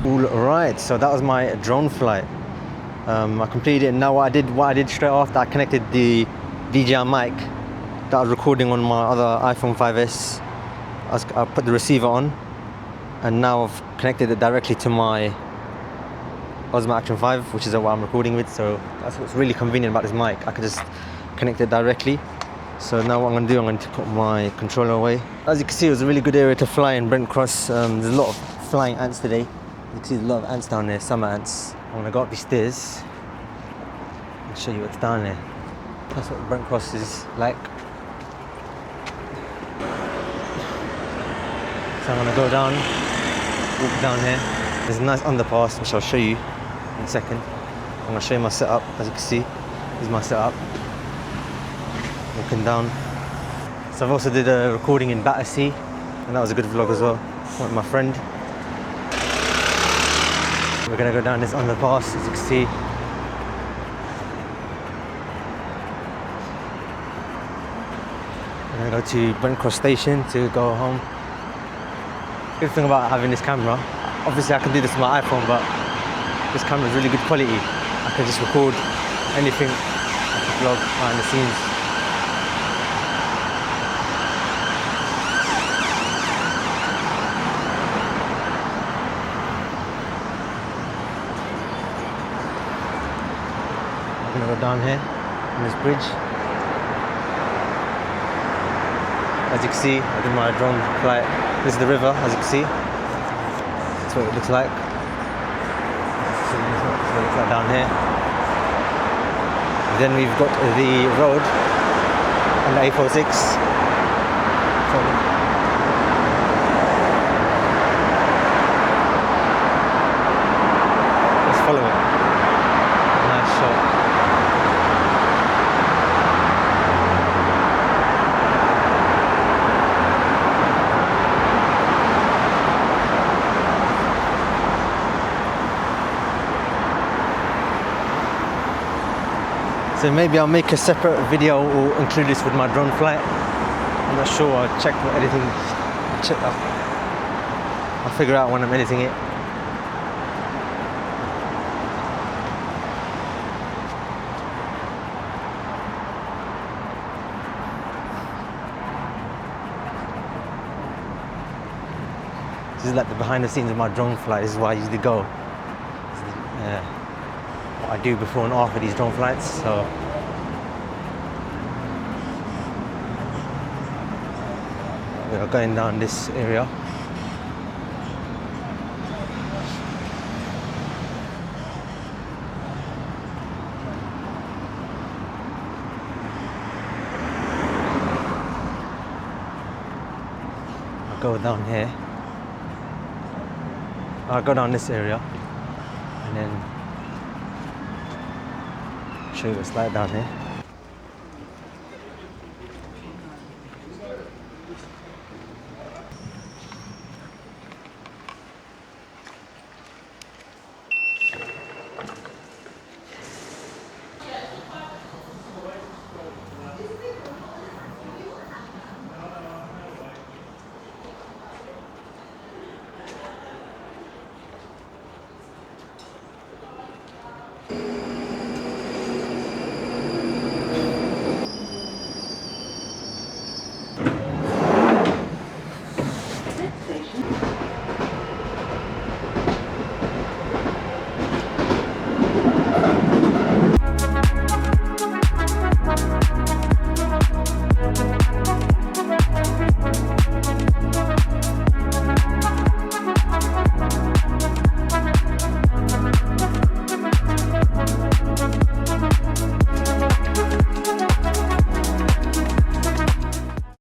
All right, so that was my drone flight. I completed it, and now what I did straight after, I connected the DJI mic that I was recording on my other iPhone 5S. I put the receiver on, and now I've connected it directly to my Osmo Action 5, which is what I'm recording with. So that's what's really convenient about this mic. I can just connect it directly. So now what I'm going to do, I'm going to put my controller away. As you can see, it was a really good area to fly in Brent Cross. There's a lot of flying ants today. You can see there's a lot of ants down there, summer ants. I'm going to go up these stairs and show you what's down there. That's what Brent Cross is like. So I'm going to go down, walk down here. There's a nice underpass, which I'll show you in a second. I'm going to show you my setup. As you can see, this is my setup. Walking down. So I've also did a recording in Battersea, and that was a good vlog as well. With my friend. We're gonna go down this underpass, as you can see. We're gonna go to Brent Cross Station to go home. Good thing about having this camera, obviously I can do this with my iPhone, but this camera is really good quality. I can just record anything, I can vlog behind the scenes. I'm gonna go down here on this bridge. As you can see, I did my drone flight. This is the river, as you can see. That's what it looks like. That's what it looks like down here. Then we've got the road on the A46. Let's follow it. Nice shot. So maybe I'll make a separate video or include this with my drone flight. I'm not sure, I'll check what editing, I'll figure out when I'm editing it. This is like the behind the scenes of my drone flight. This is where I usually go. What I do before and after these drone flights. So we are going down this area. I'll go down here. I'll go down this area and then show you what's like down here.